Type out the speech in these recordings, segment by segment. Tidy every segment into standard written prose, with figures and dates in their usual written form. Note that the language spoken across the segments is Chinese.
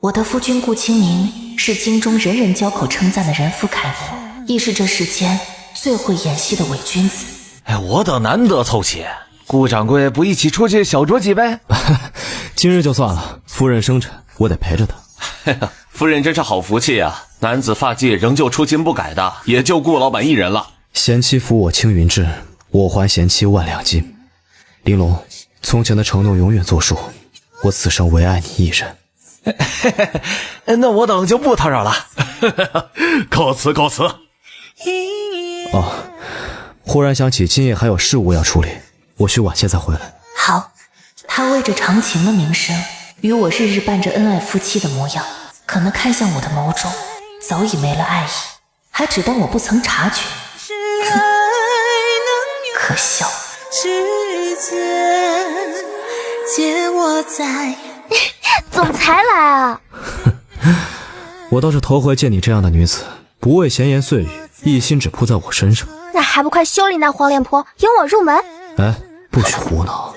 我的夫君顾清明是京中人人交口称赞的人夫楷模，亦是这世间最会演戏的伪君子。我等难得凑齐，顾掌柜不一起出去小酌几杯？今日就算了，夫人生辰，我得陪着她。夫人真是好福气啊！男子发迹仍旧初心不改的，也就顾老板一人了。贤妻扶我青云志，我还贤妻万两金。玲珑，从前的承诺永远作数，我此生唯爱你一人。那我等就不打扰了。告辞告辞。哦，忽然想起今夜还有事务要处理，我需晚些再回来。好，他为着长情的名声，与我日日伴着恩爱夫妻的模样，可能看向我的眸中早已没了爱意，还只当我不曾察觉。可笑。世间借我在总裁来啊！我倒是头回见你这样的女子，不为闲言碎语，一心只扑在我身上。那还不快修理那黄脸婆，引我入门？哎，不许胡闹！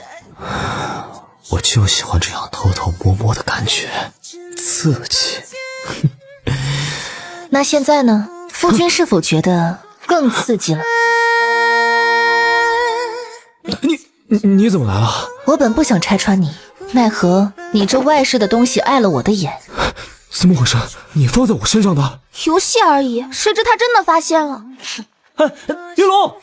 我就喜欢这样偷偷摸摸的感觉，刺激。那现在呢？夫君是否觉得更刺激了？你怎么来了？我本不想拆穿你，奈何你这外室的东西碍了我的眼。怎么回事？你放在我身上的？游戏而已，谁知他真的发现了。玲珑，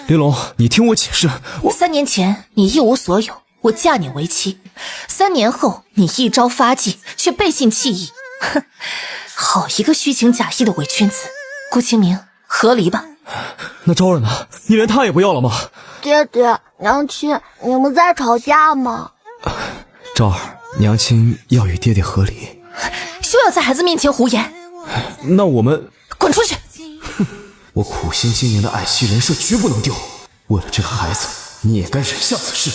玲珑，你听我解释。3年前你一无所有，我嫁你为妻；3年后你一朝发迹，却背信弃义。哼，好一个虚情假意的伪君子！顾清明，和离吧。那昭儿呢？你连他也不要了吗？爹爹，娘亲，你们在吵架吗？昭儿，娘亲要与爹爹和离。休要在孩子面前胡言。那我们滚出去！我苦心经营的爱妻人设绝不能丢。为了这个孩子，你也该忍下此事。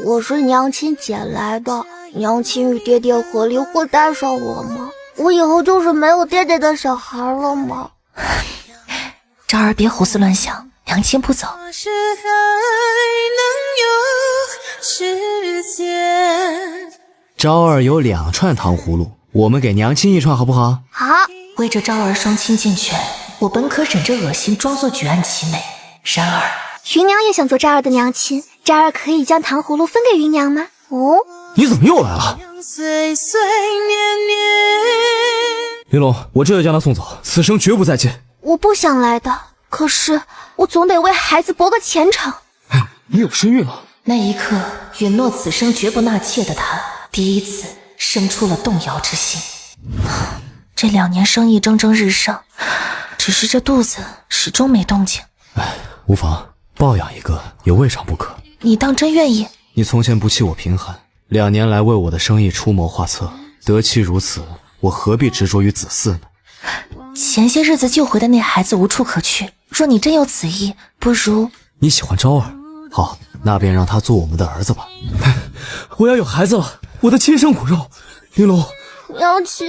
我是娘亲捡来的，娘亲与爹爹和离会带上我吗？我以后就是没有爹爹的小孩了吗？昭儿别胡思乱想，娘亲不走。昭儿有2串糖葫芦，我们给娘亲1串好不好？好。为着昭儿双亲健全，我本可忍着恶心装作举案齐眉，然而芸娘也想做昭儿的娘亲，昭儿可以将糖葫芦分给芸娘吗？哦，你怎么又来了？玲珑，我这就将他送走，此生绝不再见。我不想来的，可是我总得为孩子博个前程。你有身孕了？那一刻，允诺此生绝不纳妾的他，第一次生出了动摇之心。这2年生意蒸蒸日上，只是这肚子始终没动静。无妨，抱养一个也未尝不可。你当真愿意？你从前不弃我贫寒，2年来为我的生意出谋划策，得其如此，我何必执着于子嗣呢？前些日子救回的那孩子无处可去，若你真有此意，不如……你喜欢昭儿，好，那便让他做我们的儿子吧。我要有孩子了，我的亲生骨肉。玲珑，娘亲，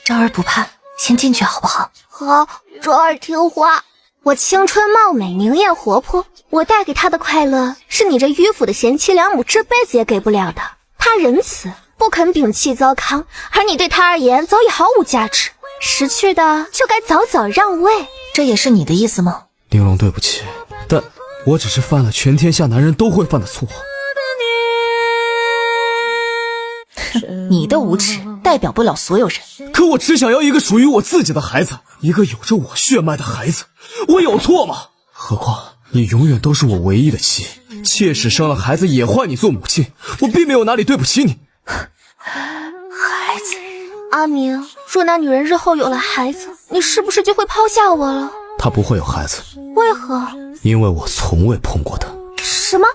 昭儿不怕，先进去好不好？好，昭儿听话。我青春貌美，明艳活泼，我带给他的快乐是你这迂腐的贤妻良母这辈子也给不了的。他仁慈，不肯摒弃糟糠，而你对他而言早已毫无价值，失去的就该早早让位。这也是你的意思吗？玲珑，对不起，但我只是犯了全天下男人都会犯的错。你的无耻代表不了所有人。可我只想要一个属于我自己的孩子，一个有着我血脉的孩子，我有错吗？何况你永远都是我唯一的妻，妾室生了孩子也换你做母亲，我并没有哪里对不起你。孩子，阿明，若那女人日后有了孩子，你是不是就会抛下我了？她不会有孩子。为何？因为我从未碰过她。什么？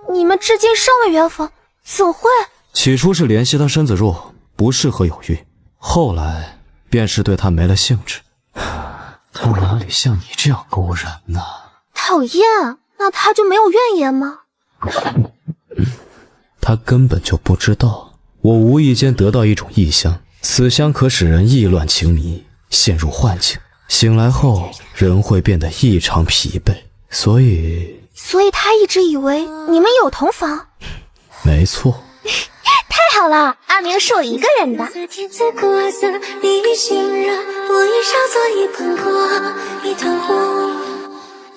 你们至今尚未圆房？怎会？起初是怜惜她身子弱，不适合有孕，后来便是对她没了兴致。她哪里像你这样勾人呢？讨厌，那她就没有怨言吗？她根本就不知道，我无意间得到一种异香，此香可使人意乱情迷，陷入幻境，醒来后人会变得异常疲惫，所以他一直以为你们有同房。没错。太好了，阿明是我一个人的。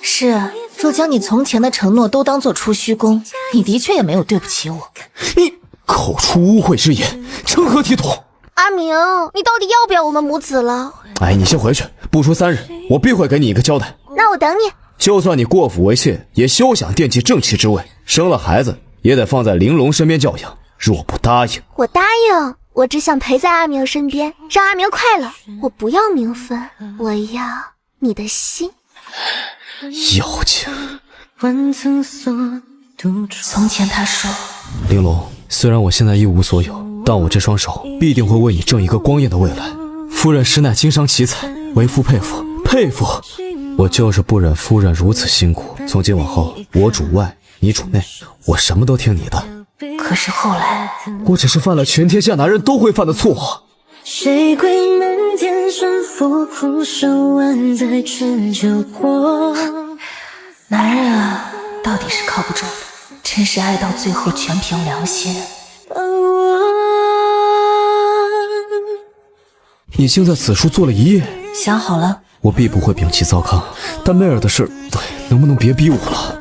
是啊，若将你从前的承诺都当作出虚功，你的确也没有对不起我。你口出污秽之言，成何体统？阿明，你到底要不要我们母子了？哎，你先回去，不出3日，我必会给你一个交代。那我等你。就算你过府为妾，也休想惦记正妻之位，生了孩子也得放在玲珑身边教养。若不答应，我答应。我只想陪在阿明身边，让阿明快乐。我不要名分，我要你的心。妖精。从前他说，玲珑，虽然我现在一无所有，但我这双手必定会为你挣一个光艳的未来。夫人实乃经商奇才，为夫佩服佩服。我就是不忍夫人如此辛苦，从今往后我主外，你主内，我什么都听你的。可是后来，我只是犯了全天下男人都会犯的错。谁鬼门天顺服，苦守万载春秋过。男人啊，到底是靠不住的，真是爱到最后全凭良心。你竟在此处坐了一夜？想好了，我必不会摒弃糟糠，但媚儿的事，能不能别逼我了？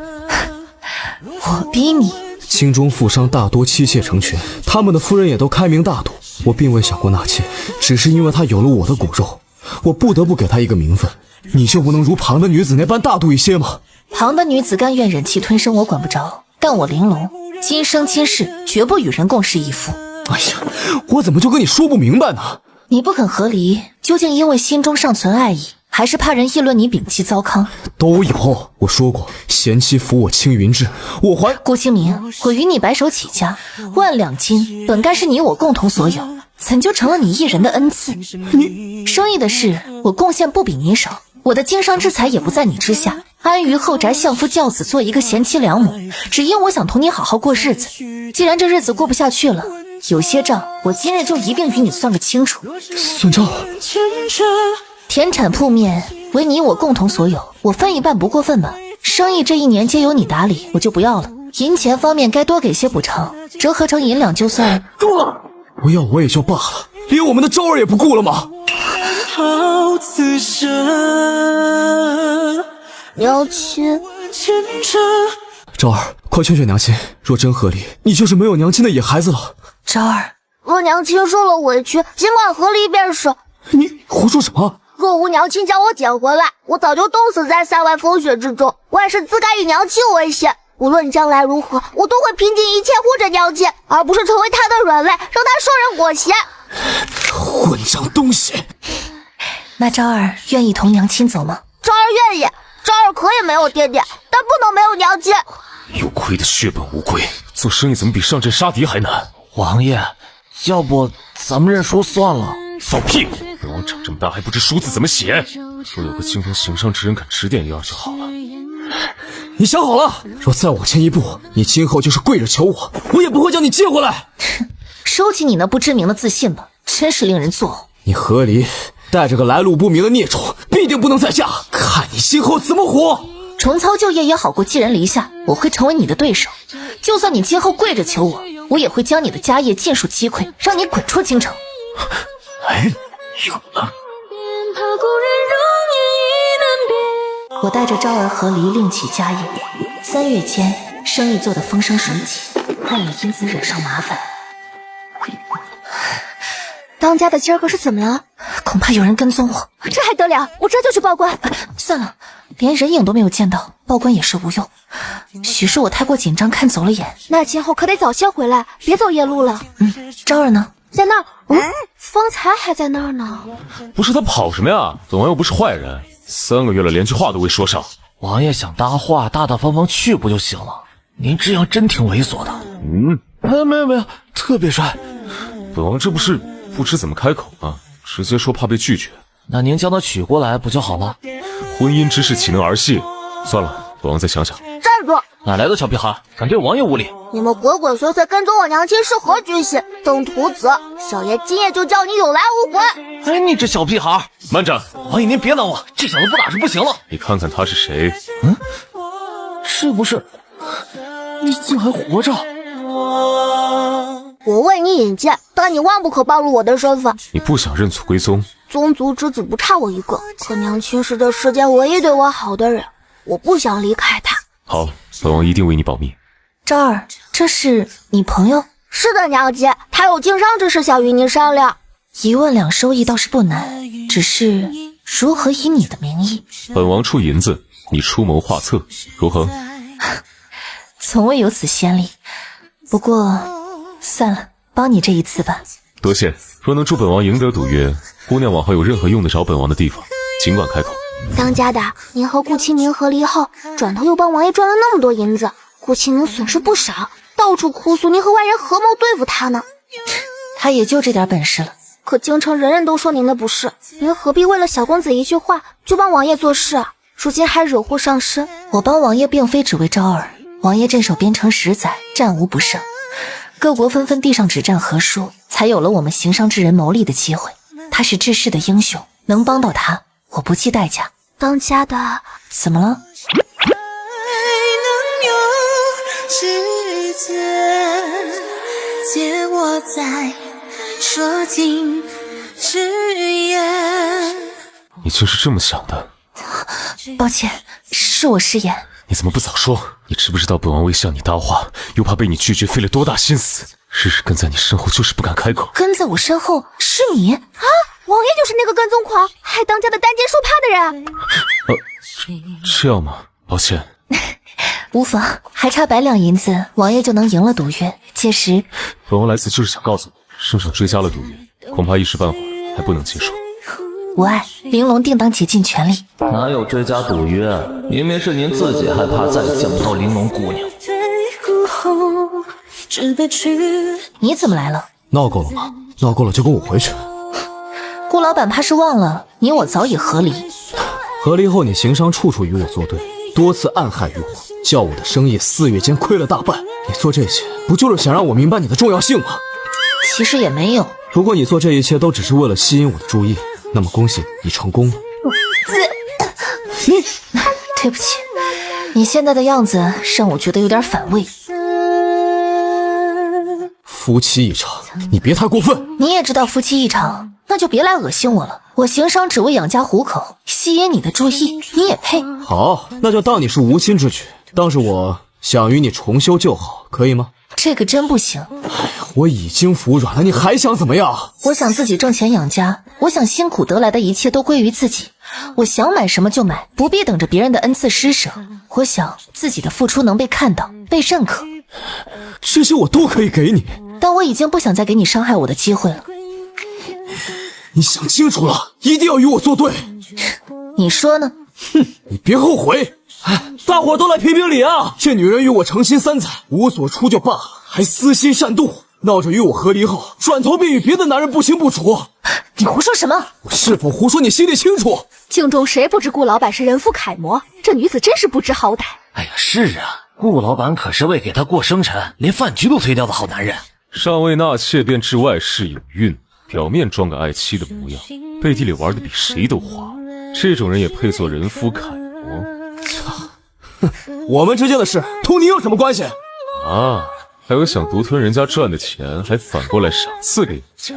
我逼你？京中富商大多妻妾成群，他们的夫人也都开明大度。我并未想过纳妾，只是因为她有了我的骨肉，我不得不给她一个名分。你就不能如旁的女子那般大度一些吗？旁的女子甘愿忍气吞声，我管不着，但我玲珑今生今世绝不与人共侍一夫。哎呀，我怎么就跟你说不明白呢？你不肯和离，究竟因为心中尚存爱意，还是怕人议论你摒弃糟糠？都有。我说过，贤妻扶我青云志，我还顾清明，我与你白手起家，1两金本该是你我共同所有，怎就成了你一人的恩赐？你生意的事，我贡献不比你少，我的经商之财也不在你之下。安于后宅相夫教子，做一个贤妻良母，只因我想同你好好过日子。既然这日子过不下去了，有些账我今日就一并与你算个清楚。算账。田产铺面为你我共同所有，我分一半不过分吧？生意这1年皆由你打理，我就不要了。银钱方面该多给些补偿，折合成银两就算。够了，不要我也就罢了，连我们的招儿也不顾了吗？好此生娘亲，昭儿，快劝劝娘亲，若真和离，你就是没有娘亲的野孩子了。昭儿，若娘亲受了委屈，尽管和离便是。你胡说什么？若无娘亲将我捡回来，我早就冻死在塞外风雪之中。我也是自该与娘亲为先，无论将来如何，我都会拼尽一切护着娘亲，而不是成为她的软肋，让她受人裹挟。混账东西！那昭儿愿意同娘亲走吗？昭儿愿意，昭儿可以没有爹爹，但不能没有娘亲。有亏的血本无归，做生意怎么比上阵杀敌还难？王爷，要不咱们认输算了。放屁！本王长这么大还不知书字怎么写，若有个精通行商之人肯指点一二就好了。你想好了？若再往前一步，你今后就是跪着求我，我也不会将你接回来。收起你那不知名的自信吧，真是令人作呕。你和离带着个来路不明的孽种，必定不能再嫁，看你今后怎么活！重操旧业也好过寄人篱下，我会成为你的对手。就算你今后跪着求我，我也会将你的家业尽数击溃，让你滚出京城。哎，有了！我带着昭儿和离另起家业，3月间生意做得风生水起，但也因此惹上麻烦。当家的今儿个是怎么了？恐怕有人跟踪我。这还得了，我这就去报官。算了，连人影都没有见到，报官也是无用。许是我太过紧张，看走了眼。那今后可得早些回来，别走夜路了。昭儿呢？在那儿。方才还在那儿呢。不是他跑什么呀？本王又不是坏人，3个月了，连句话都未说上。王爷想搭话，大大方方去不就行了？您这样真挺猥琐的。没有，特别帅。本王这不是不知怎么开口啊，直接说怕被拒绝。那您将他娶过来不就好了？婚姻之事岂能儿戏？算了，本王再想想。站住！哪来的小屁孩，敢对王爷无礼？你们鬼鬼祟祟跟踪我娘亲是何居心？等徒子，小爷今夜就叫你有来无回！哎，你这小屁孩！慢着，王爷您别拦我，这小子不打是不行了。你看看他是谁？是不是？你竟还活着？我为你引荐，但你万不可暴露我的身份。你不想认祖归宗？宗族之子不差我一个，可娘亲是这世间唯一对我好的人，我不想离开她。好，本王一定为你保密。昭儿，这是你朋友？是的，娘姐，她有经商之事想与您商量。1万两收益倒是不难，只是如何以你的名义？本王出银子，你出谋划策，如何？从未有此先例。不过算了，帮你这一次吧。多谢。若能助本王赢得赌约，姑娘往后有任何用得着本王的地方，尽管开口。当家的，您和顾清明和离后，转头又帮王爷赚了那么多银子，顾清明损失不少，到处哭诉您和外人合谋对付他呢。他也就这点本事了。可京城人人都说您的不是，您何必为了小公子一句话就帮王爷做事啊？如今还惹祸上身。我帮王爷并非只为昭儿，王爷镇守边城10载，战无不胜，各国纷纷递上止战和书，才有了我们行商之人谋利的机会。他是治世的英雄，能帮到他，我不计代价。当家的，怎么了？世间借我再说尽誓言。你就是这么想的？抱歉，是我失言。你怎么不早说？你知不知道本王为向你搭话，又怕被你拒绝，费了多大心思？日日跟在你身后，就是不敢开口。跟在我身后是你啊？王爷就是那个跟踪狂，害当家的单肩受怕的人。这样吗？抱歉。无妨，还差100两银子，王爷就能赢了赌约。届时，本王来此就是想告诉你，圣上追加了赌约，恐怕一时半会还不能接受。无碍，玲珑定当竭尽全力。哪有追加赌约？明明是您自己害怕再见不到玲珑姑娘。你怎么来了？闹够了吗？闹够了就跟我回去。顾老板怕是忘了，你我早已和离。和离后，你行商处处与我作对，多次暗害于我，叫我的生意4月间亏了大半。你做这些，不就是想让我明白你的重要性吗？其实也没有。如果你做这一切都只是为了吸引我的注意，那么恭喜你成功了。对不起，你现在的样子让我觉得有点反胃。夫妻一场，你别太过分。你也知道夫妻一场，那就别来恶心我了。我行商只为养家糊口，吸引你的注意，你也配？好，那就当你是无心之举，当是我想与你重修旧好，可以吗？这个真不行。我已经服软了，你还想怎么样？我想自己挣钱养家，我想辛苦得来的一切都归于自己，我想买什么就买，不必等着别人的恩赐施舍。我想自己的付出能被看到，被认可。这些我都可以给你，但我已经不想再给你伤害我的机会了。你想清楚了，一定要与我作对。你说呢？哼，你别后悔。大伙都来评评理啊！这女人与我成亲3载，无所出就罢了，还私心擅妒，闹着与我和离后，转头便与别的男人不清不楚。你胡说什么？我是否胡说你心里清楚。京中谁不知顾老板是人妇楷模？这女子真是不知好歹。哎呀，是啊，顾老板可是为给他过生辰，连饭局都推掉的好男人。尚未纳妾便置外室有孕，表面装个爱妻的模样，背地里玩的比谁都花。这种人也配做人夫楷模？我们之间的事同你有什么关系啊？还有想独吞人家赚的钱，还反过来赏赐给人家，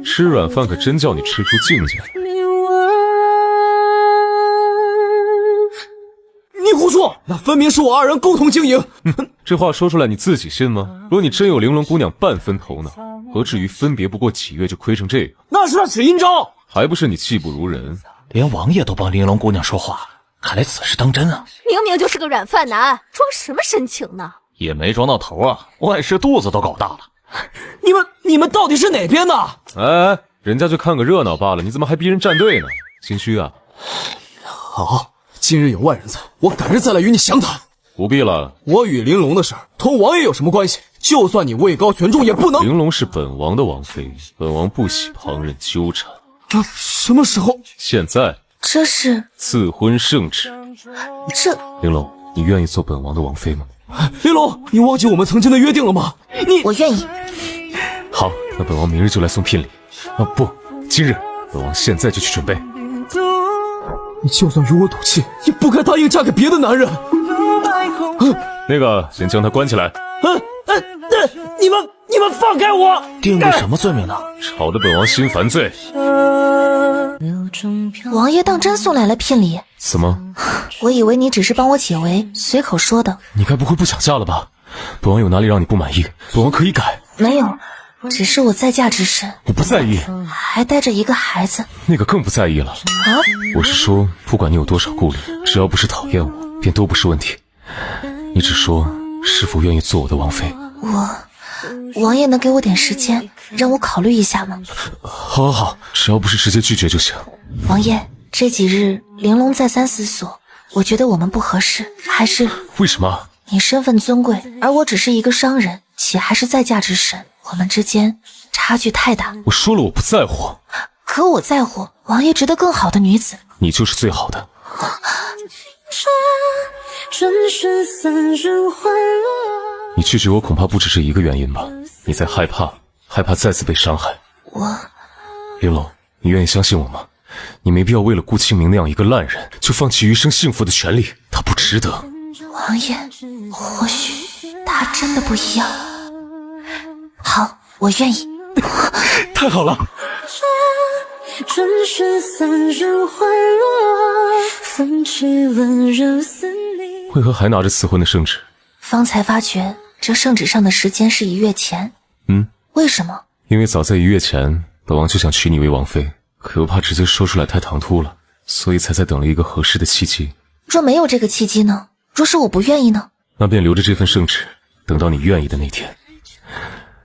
吃软饭可真叫你吃出境界来。你胡说，那分明是我2人共同经营。这话说出来你自己信吗？如果你真有玲珑姑娘半分头脑，何至于分别不过几月就亏成这个？那是他使阴招，还不是你技不如人？连王爷都帮玲珑姑娘说话，看来此事当真啊！明明就是个软饭男，装什么深情呢？也没装到头啊，外室肚子都搞大了。你们到底是哪边的？哎，人家就看个热闹罢了，你怎么还逼人站队呢？心虚啊？好，今日有外人在，我改日再来与你详谈。不必了，我与玲珑的事同王爷有什么关系？就算你位高权重，也不能。玲珑是本王的王妃，本王不喜旁人纠缠。什么时候？现在。这是赐婚圣旨。这玲珑，你愿意做本王的王妃吗？玲珑，你忘记我们曾经的约定了吗？我愿意。好，那本王明日就来送聘礼。不，今日，本王现在就去准备。你就算与我赌气，也不该答应嫁给别的男人。那个，先将他关起来。你们放开我！定个什么罪名呢？吵得本王心烦罪。王爷当真送来了聘礼？怎么？我以为你只是帮我解围，随口说的。你该不会不想嫁了吧？本王有哪里让你不满意，本王可以改。没有，只是我在嫁之身，我不在意，还带着一个孩子。那个更不在意了。啊？我是说，不管你有多少顾虑，只要不是讨厌我，便都不是问题。你只说是否愿意做我的王妃。王爷能给我点时间，让我考虑一下吗？好，只要不是直接拒绝就行。王爷，这几日玲珑再三思索，我觉得我们不合适，还是……为什么？你身份尊贵，而我只是一个商人，且还是在嫁之身，我们之间差距太大。我说了我不在乎。可我在乎，王爷值得更好的女子。你就是最好的。你拒绝我恐怕不只是一个原因吧？你在害怕再次被伤害。玲珑，你愿意相信我吗？你没必要为了顾清明那样一个烂人，就放弃余生幸福的权利，他不值得。王爷，或许他真的不一样。好，我愿意。太好了。为何还拿着赐婚的圣旨？方才发觉这圣旨上的时间是1月前。为什么？因为早在1月前，本王就想娶你为王妃，可又怕直接说出来太唐突了，所以才在等了一个合适的契机。若没有这个契机呢？若是我不愿意呢？那便留着这份圣旨，等到你愿意的那天。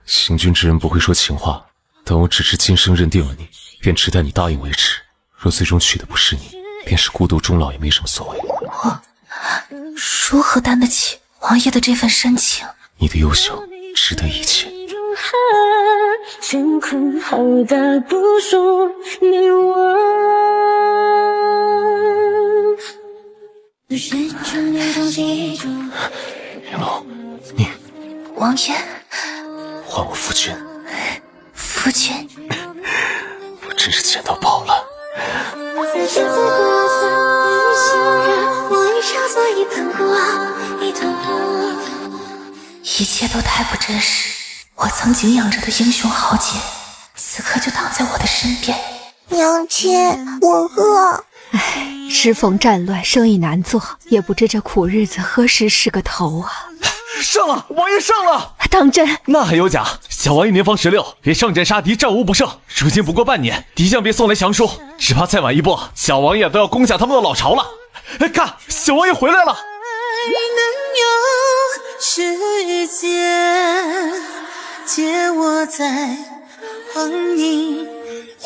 行君之人不会说情话，但我只是今生认定了你，便只待你答应为止。若最终娶的不是你，便是孤独终老也没什么所谓。我如何担得起王爷的这份深情？你的优秀值得一切。天空好大，不属你我。玲珑，你王爷，还我夫君。夫君，我真是捡到宝了。一切都太不真实。我曾敬仰着的英雄豪杰，此刻就躺在我的身边。娘亲，我饿。时逢战乱，生意难做，也不知这苦日子何时是个头啊！胜了，王爷胜了！当真？那还有假？小王爷年方16，别上阵杀敌，战无不胜。如今不过半年，敌将便送来降书，只怕再晚一步，小王爷都要攻下他们的老巢了。看，小王爷回来了！世间，借我再望你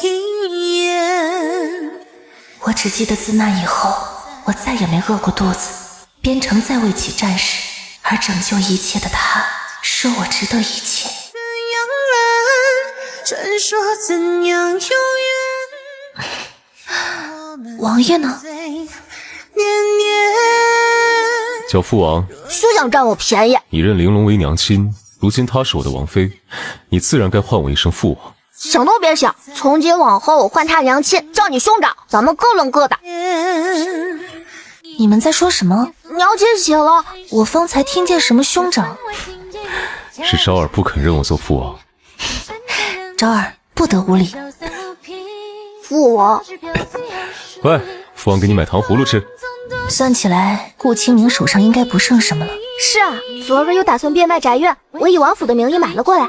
一眼。我只记得自那以后，我再也没饿过肚子。边城再为起战事，而拯救一切的他，说我值得一切。怎样来传说怎样永远？王爷呢？叫父王。休想占我便宜！你认玲珑为娘亲，如今她是我的王妃，你自然该唤我一声父王。想都别想，从今往后我唤他娘亲，叫你兄长，咱们各论各的。你们在说什么？娘亲写了。我方才听见什么兄长？是昭儿不肯认我做父王。昭儿不得无礼。父王。喂，父王给你买糖葫芦吃。算起来，顾清明手上应该不剩什么了。是啊，昨日又打算变卖宅院，我以王府的名义买了过来。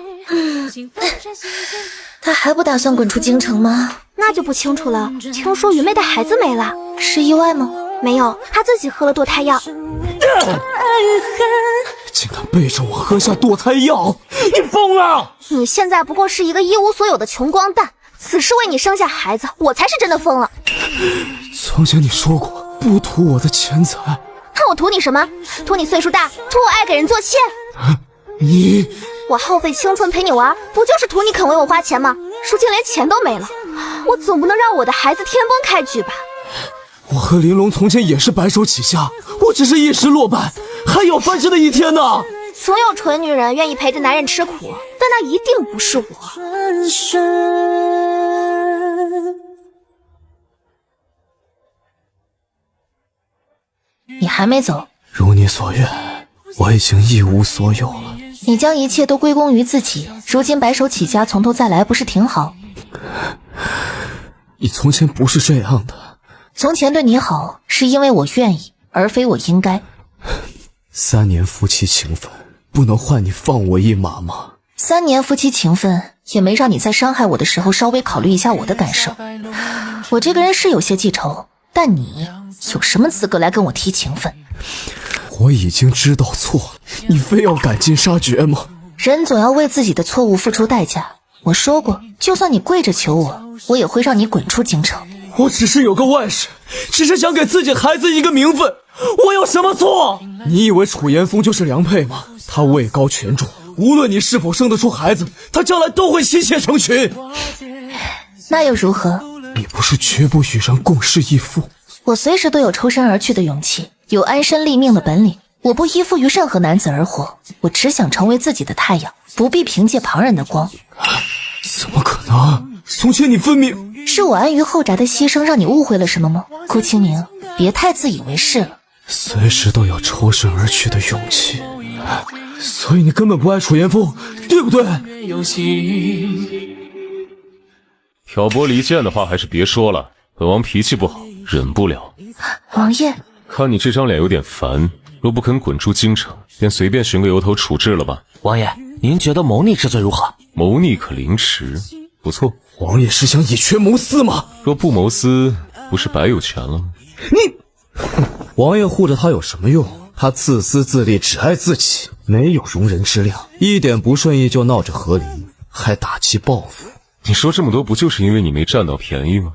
他还不打算滚出京城吗？那就不清楚了。听说云妹的孩子没了，是意外吗？没有，她自己喝了堕胎药。竟敢背着我喝下堕胎药，你疯了！你现在不过是一个一无所有的穷光蛋，此时为你生下孩子，我才是真的疯了。从前你说过不图我的钱财，看我图你什么？图你岁数大，图我爱给人做妾。你我耗费青春陪你玩，不就是图你肯为我花钱吗？如今连钱都没了，我总不能让我的孩子天崩开局吧？我和玲珑从前也是白手起家，我只是一时落败，还有翻身的一天呢。总有蠢女人愿意陪着男人吃苦，但那一定不是我。你还没走？如你所愿。我已经一无所有了。你将一切都归功于自己，如今白手起家，从头再来，不是挺好？你从前不是这样的。从前对你好，是因为我愿意，而非我应该。3年夫妻情分，不能换你放我一马吗？3年夫妻情分，也没让你在伤害我的时候稍微考虑一下我的感受。我这个人是有些记仇，但你有什么资格来跟我提情分？我已经知道错了，你非要赶尽杀绝吗？人总要为自己的错误付出代价。我说过，就算你跪着求我，我也会让你滚出京城。我只是有个外甥，只是想给自己孩子一个名分，我有什么错？你以为楚言风就是良配吗？他位高权重，无论你是否生得出孩子，他将来都会妻妾成群。那又如何？你不是绝不与人共侍一夫？我随时都有抽身而去的勇气，有安身立命的本领。我不依附于任何男子而活，我只想成为自己的太阳，不必凭借旁人的光。怎么可能？从前你分明……是我安于后宅的牺牲让你误会了什么吗？顾清明，别太自以为是了。随时都有抽身而去的勇气，所以你根本不爱楚言风，对不对？挑拨离间的话还是别说了，本王脾气不好，忍不了。王爷，看你这张脸有点烦，若不肯滚出京城，便随便寻个由头处置了吧。王爷，您觉得谋逆之罪如何？谋逆可凌迟，不错。王爷是想以权谋私吗？若不谋私，不是白有权了吗？王爷护着他有什么用？他自私自利，只爱自己，没有容人之量，一点不顺意就闹着和离，还打击报复。你说这么多，不就是因为你没占到便宜吗？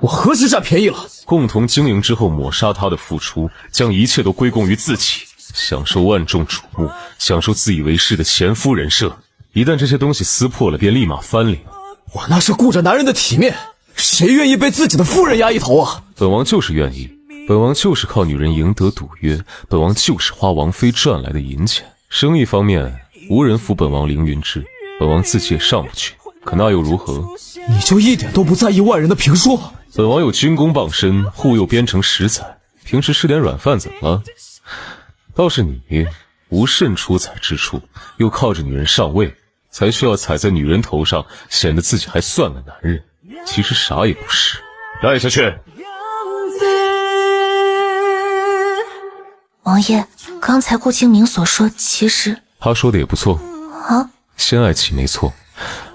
我何时占便宜了？共同经营之后抹杀他的付出，将一切都归功于自己，享受万众瞩目，享受自以为是的贤夫人设。一旦这些东西撕破了，便立马翻脸。我那是顾着男人的体面，谁愿意被自己的夫人压一头啊？本王就是愿意，本王就是靠女人赢得赌约，本王就是花王妃赚来的银钱。生意方面，无人服本王凌云志，本王自己也上不去，可那又如何？你就一点都不在意外人的评说？本王有军功傍身，护佑边城10载，平时吃点软饭怎么了？倒是你无甚出彩之处，又靠着女人上位，才需要踩在女人头上，显得自己还算个男人，其实啥也不是。带下去。王爷，刚才顾清明所说，其实他说的也不错啊。先爱己没错，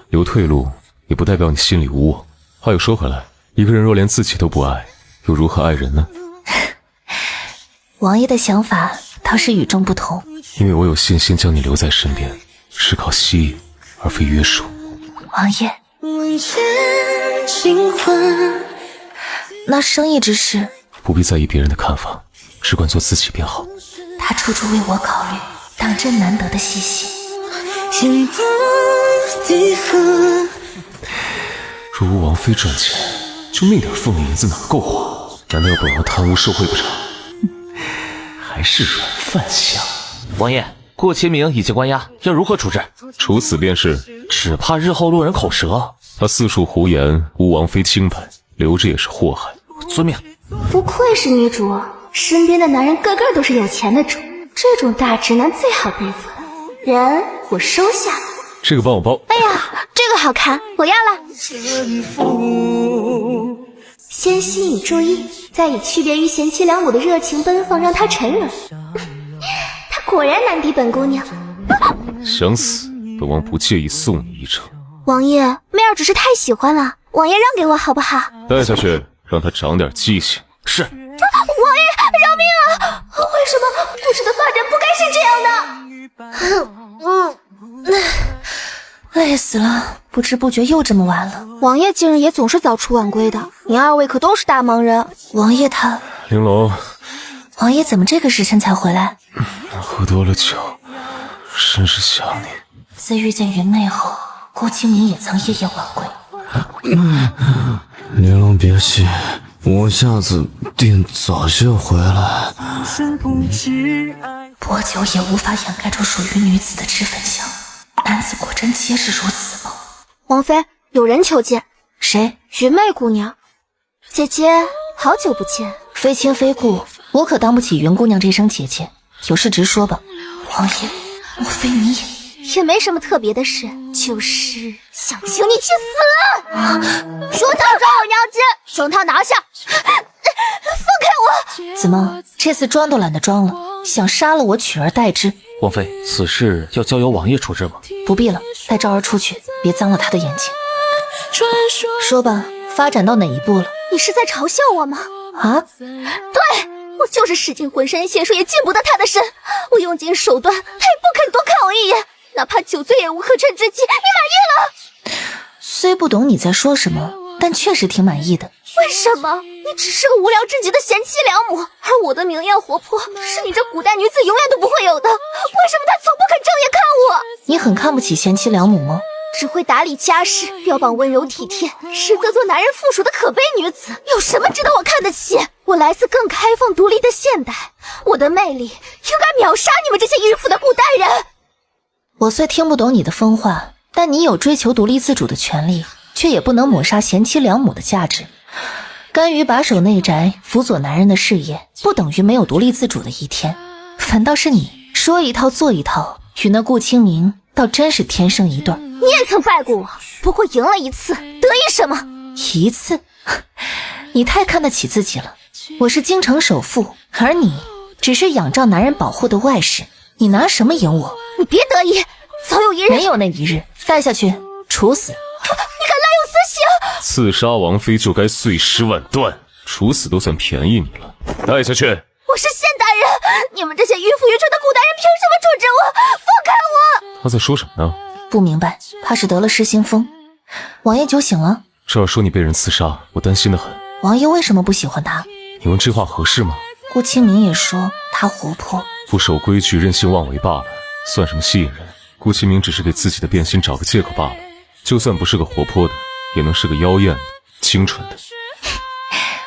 留退路也不代表你心里无我。话又说回来，一个人若连自己都不爱，又如何爱人呢？王爷的想法倒是与众不同。因为我有信心将你留在身边，是靠吸引而非约束。王爷，那生意之事不必在意别人的看法，只管做自己便好。他处处为我考虑，当真难得的细心。若无王妃赚钱，就那点俸银子哪够花？难道要本王贪污受贿不成？还是软饭香。王爷，顾清明已经关押，要如何处置？处死便是，只怕日后落人口舌。他四处胡言污王妃清白，留着也是祸害。遵命。不愧是女主，身边的男人个个都是有钱的主，这种大直男最好对付了。人我收下。这个帮我包。哎呀，这个好看，我要了。先吸引注意，再以区别于贤妻良母的热情奔放让他沉沦。他果然难敌本姑娘。想死，本王不介意送你一程。王爷，妹儿只是太喜欢了，王爷让给我好不好？带下去，让他长点记性。是。王爷饶命啊！为什么故事的发展不该是这样的？累死了，不知不觉又这么晚了。王爷今日也总是早出晚归的，你二位可都是大忙人。王爷他……玲珑，王爷怎么这个时辰才回来？喝多了酒，甚是想你。自遇见云妹后，顾清明也曾夜夜晚归。玲珑别气，我下次定早些回来。薄酒也无法掩盖住属于女子的脂粉香，男子果真皆是如此吗？王妃，有人求见。谁？云妹姑娘。姐姐，好久不见。非亲非故，我可当不起云姑娘这声姐姐，有事直说吧。王爷，莫非你也没什么特别的事，就是想请你去死！说他抓我娘亲，将他拿下！放开我！怎么这次装都懒得装了，想杀了我取而代之？王妃，此事要交由王爷处置吗？不必了，带昭儿出去，别脏了他的眼睛。说吧，发展到哪一步了？你是在嘲笑我吗？啊？对，我就是使尽浑身解数也进不得他的身，我用尽手段，他也不肯多看我一眼，哪怕酒醉也无可趁之机。你满意了？虽不懂你在说什么，但确实挺满意的。为什么？你只是个无聊至极的贤妻良母，而我的明艳活泼是你这古代女子永远都不会有的。为什么她从不肯正眼看我？你很看不起贤妻良母吗？只会打理家事，标榜温柔体贴，实则做男人附属的可悲女子，有什么值得我看得起？我来自更开放独立的现代，我的魅力应该秒杀你们这些迂腐的古代人。我虽听不懂你的疯话，但你有追求独立自主的权利，却也不能抹杀贤妻良母的价值。甘于把守内宅，辅佐男人的事业，不等于没有独立自主的一天。反倒是你说一套做一套，与那顾清明倒真是天生一对。你也曾拜过我，不过赢了一次，得意什么？一次？你太看得起自己了。我是京城首富，而你只是仰仗男人保护的外室，你拿什么赢我？你别得意，早有一日。没有那一日，带下去处死。你敢滥用私刑！刺杀王妃就该碎尸万段，处死都算便宜你了。带下去。我是现代人，你们这些迂腐愚蠢的古代人凭什么处置我？放开我！他在说什么呢？不明白，怕是得了失心疯。王爷酒醒了。这儿说你被人刺杀，我担心得很。王爷为什么不喜欢他？你问这话合适吗？顾清明也说他活泼，不守规矩，任性妄为罢了，算什么吸引人？顾清明只是给自己的变心找个借口罢了。就算不是个活泼的，也能是个妖艳的、清纯的。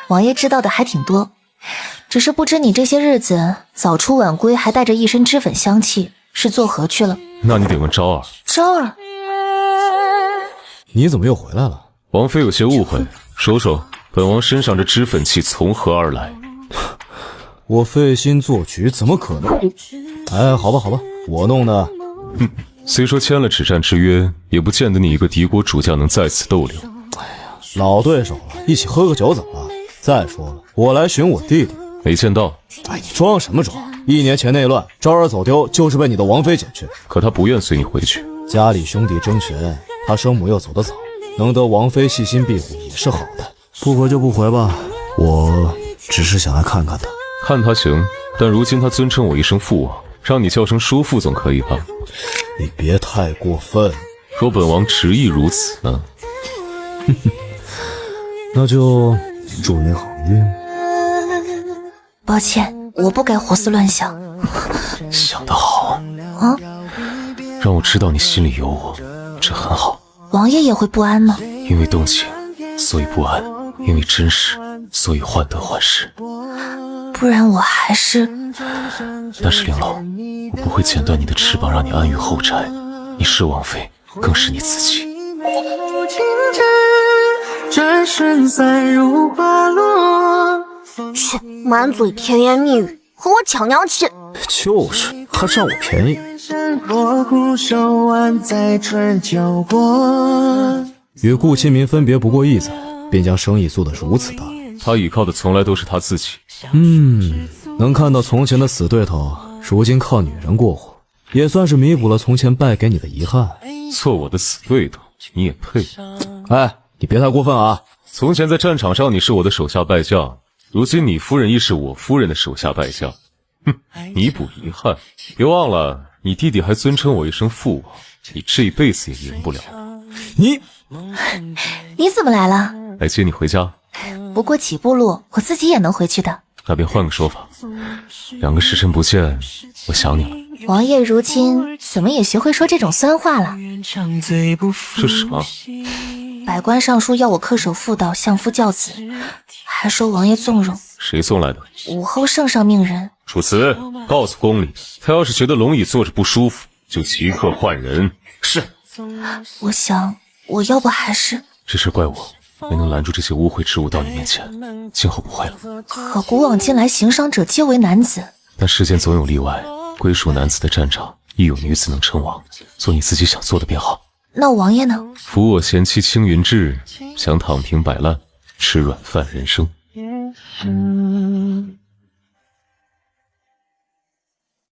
王爷知道的还挺多，只是不知你这些日子早出晚归，还带着一身脂粉香气，是做何去了？那你得问昭儿。昭儿，你怎么又回来了？王妃有些误会，说说本王身上这脂粉气从何而来？我费心做局，怎么可能？哎，好吧，好吧，我弄的。虽说签了止战之约，也不见得你一个敌国主将能在此逗留。哎呀，老对手了，一起喝个酒怎么了？再说了，我来寻我弟弟，没见到。哎，你装什么装？1年前内乱，昭儿走丢，就是被你的王妃捡去。可他不愿随你回去，家里兄弟争权，他生母又走得早，能得王妃细心庇护也是好的。不回就不回吧，我只是想来看看他。看他行，但如今他尊称我一声父王，让你叫声叔父总可以吧？你别太过分。若本王执意如此呢？那就祝你好运。抱歉，我不该胡思乱想。想得好啊！让我知道你心里有我，这很好。王爷也会不安吗？因为动情，所以不安；因为真实，所以患得患失。不然我还是……但是玲珑，我不会剪断你的翅膀，让你安于后宅。你是王妃，更是你自己。去，满嘴甜言蜜语，和我抢娘亲。就是，还占我便宜。与顾清明分别不过一载，便将生意做得如此大。他倚靠的从来都是他自己。能看到从前的死对头，如今靠女人过活，也算是弥补了从前败给你的遗憾。做我的死对头，你也配？哎，你别太过分啊！从前在战场上你是我的手下败将，如今你夫人亦是我夫人的手下败将。弥补遗憾，别忘了你弟弟还尊称我一声父王，你这一辈子也赢不了。你怎么来了？来接你回家。不过几步路，我自己也能回去的。那便换个说法，2个时辰不见，我想你了。王爷如今怎么也学会说这种酸话了？这是什么？百官上书要我恪守妇道，相夫教子，还说王爷纵容。谁送来的？武后圣上命人。楚辞，告诉宫里，他要是觉得龙椅坐着不舒服，就即刻换人。是。我想，我要不还是……这事怪我，没能拦住这些污秽之物到你面前，今后不会了。可古往今来，行商者皆为男子。但世间总有例外，归属男子的战场，亦有女子能称王。做你自己想做的便好。那王爷呢？扶我贤妻青云志，想躺平摆烂，吃软饭人生。